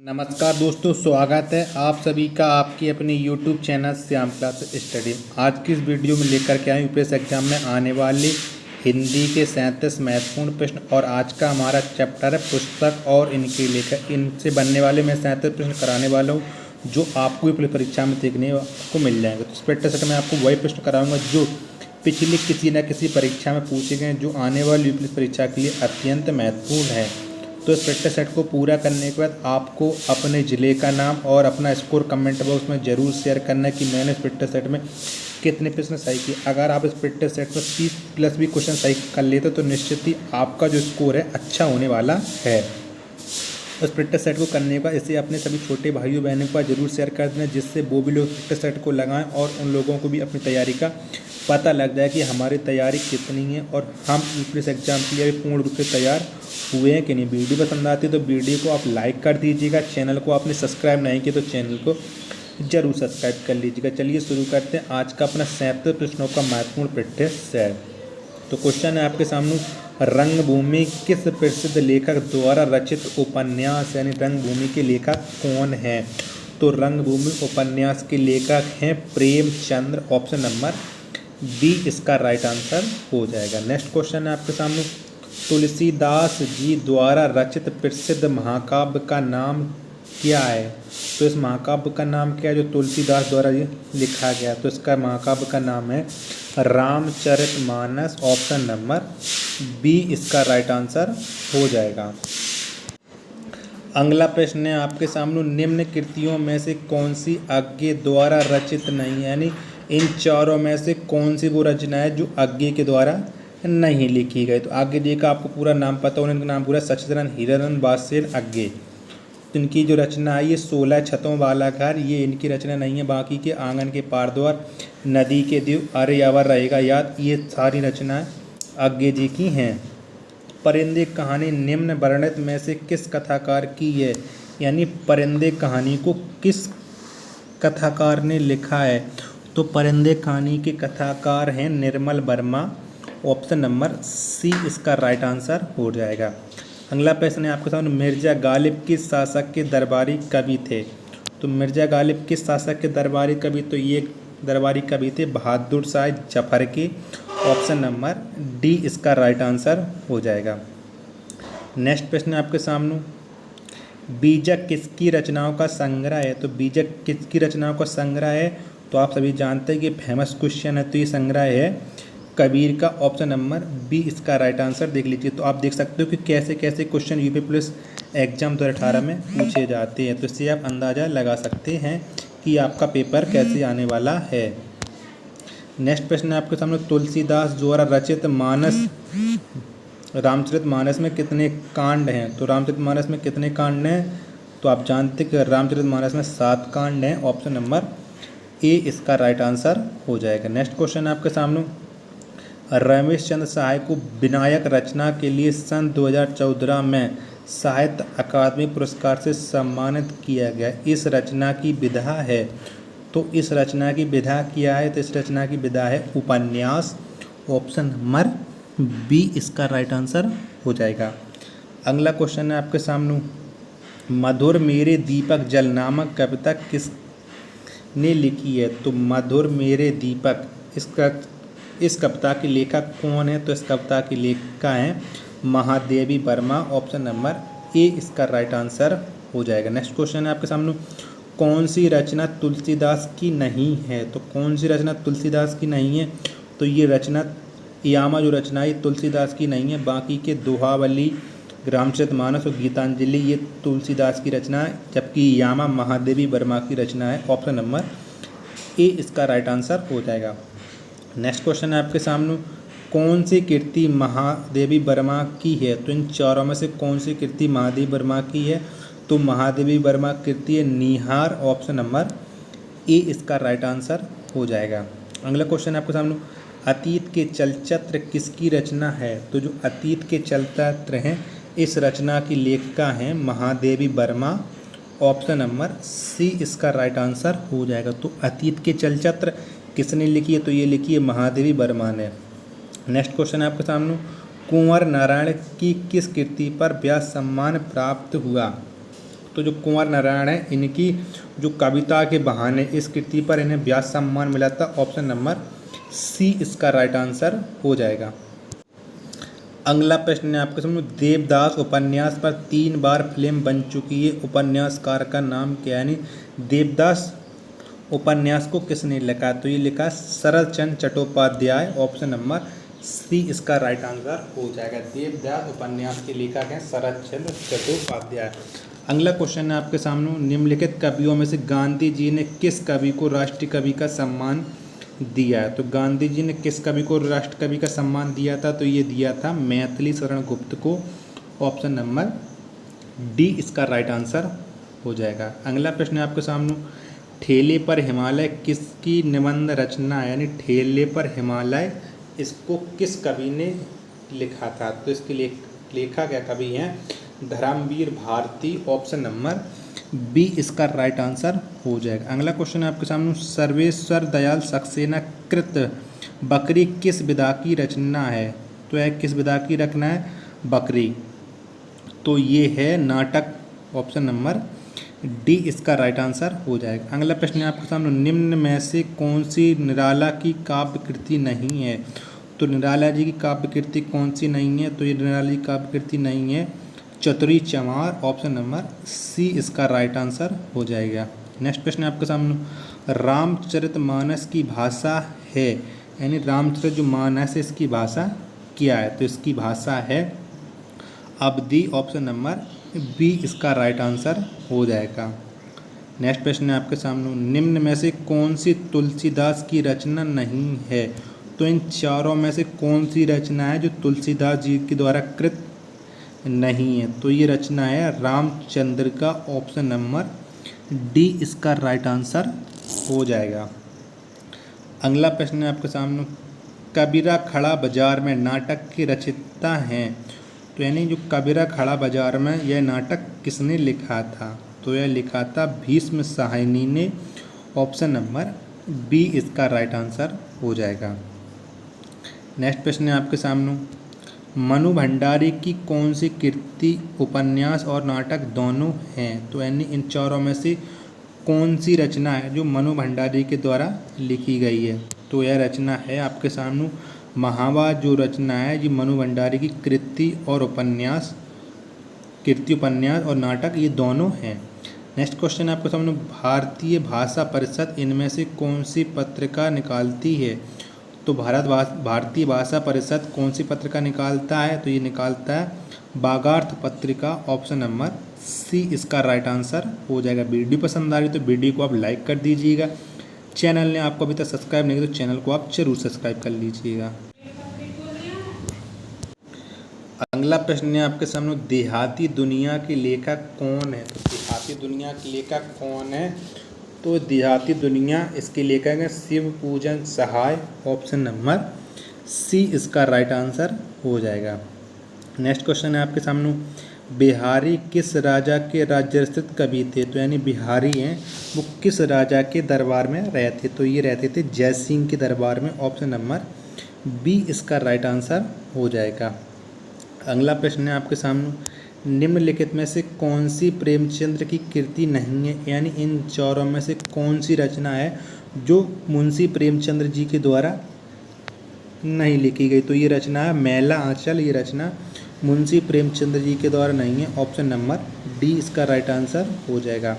नमस्कार दोस्तों, स्वागत है आप सभी का आपकी अपने YouTube channel Shyam class study. आज की इस वीडियो में लेकर के आए यूपीएससी एग्जाम में आने वाले हिंदी के 37 महत्वपूर्ण प्रश्न। और आज का हमारा चैप्टर है पुस्तक और इनके लेखक। इनसे बनने वाले मैं 37 प्रश्न कराने वाला हूँ जो आपको भी परीक्षा में देखने को मिल जाएंगे। तो इस प्रैक्टिस सेट में आपको वही प्रश्न कराऊंगा जो पिछली किसी न किसी परीक्षा में पूछे गए, जो आने वाली यूपीएससी परीक्षा के लिए अत्यंत महत्वपूर्ण है। तो इस प्रैक्टिस सेट को पूरा करने के बाद आपको अपने ज़िले का नाम और अपना स्कोर कमेंट बॉक्स में ज़रूर शेयर करना है कि मैंने इस प्रैक्टिस सेट में कितने प्रश्न सही किए। अगर आप इस प्रैक्टिस सेट में 30+ भी क्वेश्चन सही कर लेते तो निश्चित ही आपका जो स्कोर है अच्छा होने वाला है। उस प्रैक्टिस सेट को करने का इसे अपने सभी छोटे भाइयों बहनों को जरूर शेयर कर देना, जिससे वो भी लोग प्रैक्टिस सेट को लगाएं और उन लोगों को भी अपनी तैयारी का पता लग जाए कि हमारी तैयारी कितनी है और हम यूपीएससी एग्जाम के लिए पूर्ण रूप से तैयार हुए हैं कि नहीं। वीडियो पसंद आती है तो वीडियो को आप लाइक कर दीजिएगा। चैनल को आपने सब्सक्राइब नहीं किया तो चैनल को जरूर सब्सक्राइब कर लीजिएगा। चलिए शुरू करते हैं आज का अपना 37 प्रश्नों का महत्वपूर्ण प्रैक्टिस सेट। तो क्वेश्चन है आपके सामने, रंगभूमि किस प्रसिद्ध लेखक द्वारा रचित उपन्यास, यानी रंगभूमि के लेखक कौन है। तो रंगभूमि उपन्यास के लेखक हैं प्रेमचंद्र। ऑप्शन नंबर बी इसका राइट आंसर हो जाएगा। नेक्स्ट क्वेश्चन है आपके सामने, तुलसीदास जी द्वारा रचित प्रसिद्ध महाकाव्य का नाम क्या है। तो इस महाकाव्य का नाम क्या है जो तुलसीदास द्वारा लिखा गया। तो इसका महाकाव्य का नाम है रामचरितमानस। ऑप्शन नंबर बी इसका राइट आंसर हो जाएगा। अगला प्रश्न है आपके सामने, निम्न कृतियों में से कौन सी अज्ञे द्वारा रचित नहीं है, यानी इन चारों में से कौन सी वो रचना है जो अज्ञे के द्वारा नहीं लिखी गई। तो आगे देखा आपको पूरा नाम पता होने, इनका नाम पूरा सचिदानंद हीरानंद वात्स्ययन अज्ञे। तो इनकी जो रचना है ये 16 छतों वाला घर, ये इनकी रचना नहीं है। बाकी के आंगन के पार द्वार, नदी के दीव, अरे अवर रहेगा याद, ये सारी रचनाएं अज्ञे जी की हैं। परिंदे कहानी निम्न वर्णित में से किस कथाकार की है, यानी परिंदे कहानी को किस कथाकार ने लिखा है। तो परिंदे कहानी के कथाकार हैं Nirmal Verma. Option number C इसका राइट आंसर हो जाएगा। अगला प्रश्न है आपके सामने, मिर्जा गालिब किस शासक के दरबारी कवि थे। तो मिर्जा गालिब किस शासक के दरबारी कवि, तो ये दरबारी कवि थे बहादुर शाह जफर के। ऑप्शन नंबर डी इसका राइट आंसर हो जाएगा। नेक्स्ट प्रश्न है आपके सामने, बीजक किसकी रचनाओं का संग्रह है। तो बीजक किसकी रचनाओं का संग्रह है, तो आप सभी जानते हैं कि फेमस क्वेश्चन है, तो ये संग्रह है कबीर का। ऑप्शन नंबर बी इसका राइट आंसर देख लीजिए। तो आप देख सकते हो कि कैसे कैसे क्वेश्चन यूपी पुलिस एग्जाम 2018 में पूछे जाते हैं, तो इससे आप अंदाज़ा लगा सकते हैं कि आपका पेपर कैसे आने वाला है। नेक्स्ट प्रश्न है आपके सामने, तुलसीदास द्वारा रचित मानस रामचरितमानस में कितने कांड हैं। तो रामचरितमानस में कितने कांड हैं, तो आप जानते हैं कि रामचरितमानस में 7 कांड हैं। ऑप्शन नंबर ए इसका राइट आंसर हो जाएगा। नेक्स्ट क्वेश्चन है आपके सामने, रमेश चंद्र सहाय को विनायक रचना के लिए सन 2014 में साहित्य अकादमी पुरस्कार से सम्मानित किया गया। इस रचना की विधा है। तो इस रचना की विधा क्या है, तो इस रचना की विधा है उपन्यास। ऑप्शन नंबर बी इसका राइट आंसर हो जाएगा। अगला क्वेश्चन है आपके सामने, मधुर मेरे दीपक जल नामक कविता किसने लिखी है। तो मधुर मेरे दीपक इस कविता के लेखक कौन है। तो इस कविता की लेखिका हैं Mahadevi Verma. Option number A इसका राइट आंसर हो जाएगा। नेक्स्ट क्वेश्चन है आपके सामने, कौन सी रचना तुलसीदास की नहीं है। तो कौन सी रचना तुलसीदास की नहीं है, तो ये रचना यामा जो रचना है तुलसीदास की नहीं है। बाकी के दोहावली, रामचरितमानस और गीतांजलि ये तुलसीदास की रचना है, जबकि यामा महादेवी वर्मा की रचना है। ऑप्शन नंबर ए इसका राइट आंसर हो जाएगा। नेक्स्ट क्वेश्चन है आपके सामने, कौन सी कृति महादेवी वर्मा की है। तो इन चारों में से कौन सी कृति महादेवी वर्मा की है, तो महादेवी वर्मा कृति है निहार। ऑप्शन नंबर ए इसका राइट आंसर हो जाएगा। अगला क्वेश्चन है आपके सामने, अतीत के चलचित्र किसकी रचना है। तो जो अतीत के चलचित्र हैं इस रचना की लेखिका हैं Mahadevi Verma. Option number C इसका राइट आंसर हो जाएगा। तो अतीत के चलचित्र किसने लिखी है, तो ये लिखी है महादेवी वर्मा ने। नेक्स्ट क्वेश्चन है आपके सामने, कुंवर नारायण की किस कृति पर व्यास सम्मान प्राप्त हुआ। तो जो कुंवर नारायण है इनकी जो कविता के बहाने इस कृति पर इन्हें व्यास सम्मान मिला था। ऑप्शन नंबर सी इसका राइट आंसर हो जाएगा। अगला प्रश्न है आपके सामने, देवदास उपन्यास पर 3 बार फिल्म बन चुकी है, उपन्यासकार का नाम क्या है? यानी देवदास उपन्यास को किसने लिखा? तो ये लिखा शरद Chandra Chattopadhyay. Option number C इसका राइट आंसर हो जाएगा। देवदास उपन्यास के लेखक हैं शरद चंद्र चट्टोपाध्याय। अगला क्वेश्चन है आपके सामने, निम्नलिखित कवियों में से गांधी जी ने किस कवि को राष्ट्रीय कवि का सम्मान दिया है? तो गांधी जी ने किस कवि को राष्ट्र कवि का सम्मान दिया था? तो ये दिया था मैथिली शरण गुप्त को। ऑप्शन नंबर डी इसका राइट आंसर हो जाएगा। अगला प्रश्न है आपके सामने, ठेले पर हिमालय किसकी निबंध रचना है? यानी ठेले पर हिमालय इसको किस कवि ने लिखा था? तो इसके लेखक या कवि हैं Dharamvir Bharati. Option number B इसका राइट आंसर हो जाएगा। अगला क्वेश्चन है आपके सामने, सर्वेश्वर दयाल सक्सेना कृत बकरी किस विधा की रचना है? तो यह किस विधा की रचना है? बकरी। तो ये है नाटक। ऑप्शन नंबर डी इसका राइट आंसर हो जाएगा। अगला प्रश्न है आपके सामने, निम्न में से कौन सी निराला की काव्य कृति नहीं है? तो निराला जी की काव्य कृति कौन सी नहीं है? तो ये निराला जी की काव्य कृति नहीं है चतुरी चमार। ऑप्शन नंबर सी इसका राइट आंसर हो जाएगा। नेक्स्ट प्रश्न है आपके सामने, रामचरितमानस की भाषा है, यानी रामचरित जो मानस है इसकी भाषा क्या है? तो इसकी भाषा है अवधी। ऑप्शन नंबर बी इसका राइट आंसर हो जाएगा। नेक्स्ट प्रश्न है आपके सामने, निम्न में से कौन सी तुलसीदास की रचना नहीं है? तो इन चारों में से कौन सी रचना है जो तुलसीदास जी के द्वारा कृत नहीं है? तो ये रचना है रामचंद्र का। ऑप्शन नंबर डी इसका राइट आंसर हो जाएगा। अगला प्रश्न है आपके सामने, कबीरा खड़ा बाजार में नाटक की रचयिता हैं? तो यानी जो कबीरा खड़ा बाजार में यह नाटक किसने लिखा था? तो यह लिखा था भीष्म साहनी ने। ऑप्शन नंबर बी इसका राइट आंसर हो जाएगा। नेक्स्ट प्रश्न है आपके सामने, मनु भंडारी की कौन सी कृति उपन्यास और नाटक दोनों हैं? तो यानी इन चारों में से कौन सी रचना है जो मनु भंडारी के द्वारा लिखी गई है? तो यह रचना है आपके सामने महाभारत। जो रचना है ये मनु भंडारी की कृति और उपन्यास और नाटक ये दोनों हैं। नेक्स्ट क्वेश्चन है आपके सामने, भारतीय भाषा परिषद इनमें से कौन सी पत्रिका निकालती है? तो भारतीय भाषा परिषद कौन सी पत्रिका निकालता है? तो ये निकालता है बागार्थ पत्रिका। ऑप्शन नंबर सी इसका राइट आंसर हो जाएगा। वीडियो पसंद आ रही तो वीडियो को आप लाइक कर दीजिएगा। चैनल ने आपको अभी तक सब्सक्राइब नहीं किया तो चैनल को आप जरूर सब्सक्राइब कर लीजिएगा। अगला प्रश्न है आपके सामने, देहाती दुनिया के लेखक कौन है? तो देहाती दुनिया के लेखक कौन है? तो देहाती दुनिया इसके लेखक हैं शिव पूजन सहाय। ऑप्शन नंबर सी इसका राइट आंसर हो जाएगा। नेक्स्ट क्वेश्चन है आपके सामने, बिहारी किस राजा के राज्यस्थित कवि थे? तो यानी बिहारी हैं वो किस राजा के दरबार में रहते? तो ये रहते थे जय सिंह के दरबार में। ऑप्शन नंबर बी इसका राइट आंसर हो जाएगा। अगला प्रश्न है आपके सामने, निम्नलिखित में से कौन सी प्रेमचंद्र की कृति नहीं है? यानी इन चारों में से कौन सी रचना है जो मुंशी प्रेमचंद्र जी के द्वारा नहीं लिखी गई? तो ये रचना है मैला आंचल। ये रचना मुंशी प्रेमचंद्र जी के द्वारा नहीं है। ऑप्शन नंबर डी इसका राइट आंसर हो जाएगा।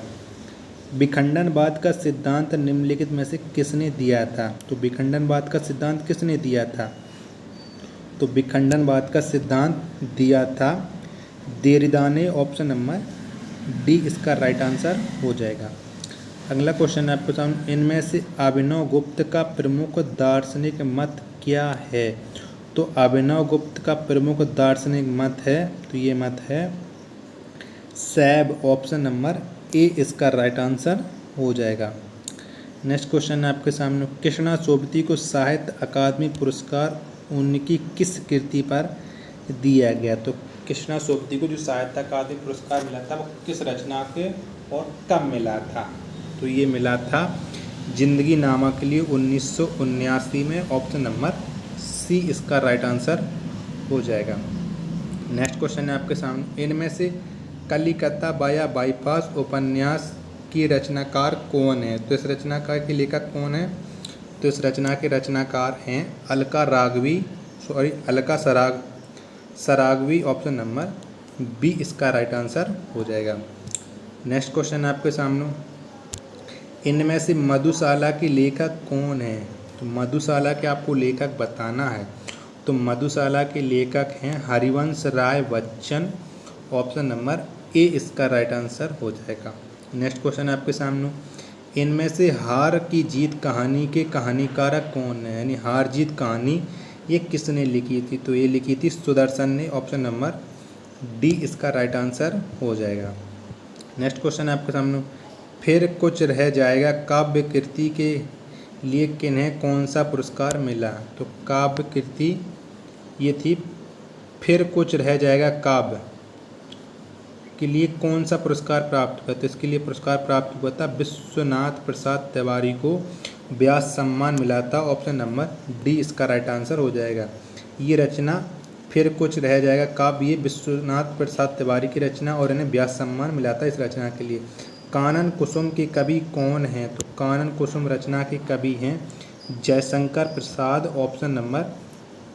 विखंडनवाद का सिद्धांत निम्नलिखित में से किसने दिया था? तो विखंडनवाद का सिद्धांत किसने दिया था? तो विखंडनवाद का सिद्धांत दिया था देरिदा ने। ऑप्शन नंबर डी इसका राइट आंसर हो जाएगा। अगला क्वेश्चन है आपके सामने, इनमें से अभिनव गुप्त का प्रमुख दार्शनिक मत क्या है? तो अभिनव गुप्त का प्रमुख दार्शनिक मत है, तो ये मत है शैव। ऑप्शन नंबर ए इसका राइट आंसर हो जाएगा। नेक्स्ट क्वेश्चन है आपके सामने, कृष्णा सोबती को साहित्य अकादमी पुरस्कार उनकी किस कृति पर दिया गया? तो कृष्णा सोबती को जो साहित्य अकादमी पुरस्कार मिला था वो किस रचना के और कब मिला था? तो ये मिला था जिंदगी नामा के लिए 1979 में। ऑप्शन नंबर सी इसका राइट आंसर हो जाएगा। नेक्स्ट क्वेश्चन है आपके सामने, इनमें से कलिकता बाया बाईपास उपन्यास की रचनाकार कौन है? तो इस रचनाकार के लेखक कौन है? तो इस रचना के रचनाकार हैं अलका सरागवी। ऑप्शन नंबर बी इसका राइट आंसर हो जाएगा। नेक्स्ट क्वेश्चन आपके सामने, इनमें से मधुशाला के लेखक कौन है? तो मधुशाला के आपको लेखक बताना है। तो मधुशाला के लेखक हैं Harivansh Rai Bachchan. Option number A इसका राइट आंसर हो जाएगा। नेक्स्ट क्वेश्चन आपके सामने, इनमें से हार की जीत कहानी के कहानीकारक कौन है? यानी हार जीत कहानी ये किसने लिखी थी? तो ये लिखी थी सुदर्शन ने। ऑप्शन नंबर डी इसका राइट आंसर हो जाएगा। नेक्स्ट क्वेश्चन आपके सामने, फिर कुछ रह जाएगा काव्य कृति के लिए किन्हें कौन सा पुरस्कार मिला? तो काव्य कृति ये थी फिर कुछ रह जाएगा काव्य के लिए कौन सा पुरस्कार प्राप्त हुआ? तो इसके लिए पुरस्कार प्राप्त हुआ था विश्वनाथ प्रसाद तिवारी को व्यास सम्मान मिला था। ऑप्शन नंबर डी इसका राइट आंसर हो जाएगा। ये रचना फिर कुछ रह जाएगा काव्य ये विश्वनाथ प्रसाद तिवारी की रचना और इन्हें व्यास सम्मान मिला था इस रचना के लिए। कानन कुसुम के कवि कौन हैं? तो कानन कुसुम रचना के कवि हैं Jaishankar Prasad. Option number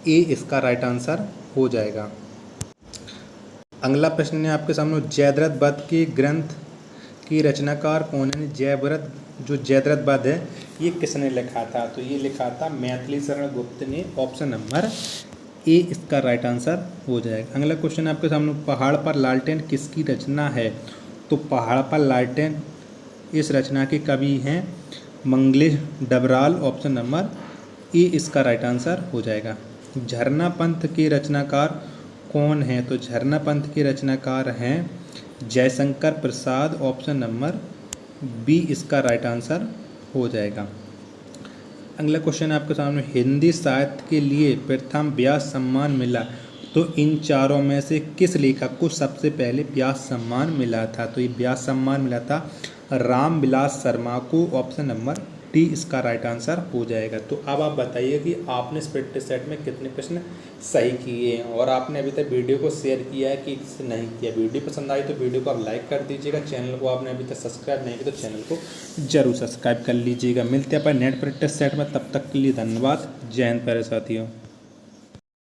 A इसका राइट आंसर हो जाएगा। अगला प्रश्न है आपके सामने, जयद्रथ वध के ग्रंथ की रचनाकार कौन है? जयद्रथ वध है ये किसने लिखा था? तो ये लिखा था मैथिली शरण गुप्त ने। ऑप्शन नंबर ए इसका राइट आंसर हो जाएगा। अगला क्वेश्चन आपके सामने, पहाड़ पर लालटेन किसकी रचना है? तो पहाड़ पर लालटेन इस रचना के कवि हैं Manglesh Dabral. Option number A इसका राइट आंसर हो जाएगा। झरना पंथ के रचनाकार कौन है? तो झरना पंथ के रचनाकार हैं Jaishankar Prasad. Option number B इसका राइट आंसर हो जाएगा। अगला क्वेश्चन आपके सामने, हिंदी साहित्य के लिए प्रथम व्यास सम्मान मिला तो इन चारों में से किस लेखक को सबसे पहले व्यास सम्मान मिला था? तो ये व्यास सम्मान मिला था रामविलास शर्मा को। ऑप्शन नंबर डी इसका राइट आंसर हो जाएगा। तो अब आप बताइए कि आपने इस प्रैक्टिस सेट में कितने प्रश्न सही किए हैं और आपने अभी तक वीडियो को शेयर किया है कि नहीं किया। वीडियो पसंद आई तो वीडियो को आप लाइक कर दीजिएगा। चैनल को आपने अभी तक सब्सक्राइब नहीं किया तो चैनल को जरूर सब्सक्राइब कर लीजिएगा। मिलते हैं अपन नेट प्रैक्टिस सेट में, तब तक के लिए धन्यवाद। जय हिंद प्यारे साथियों।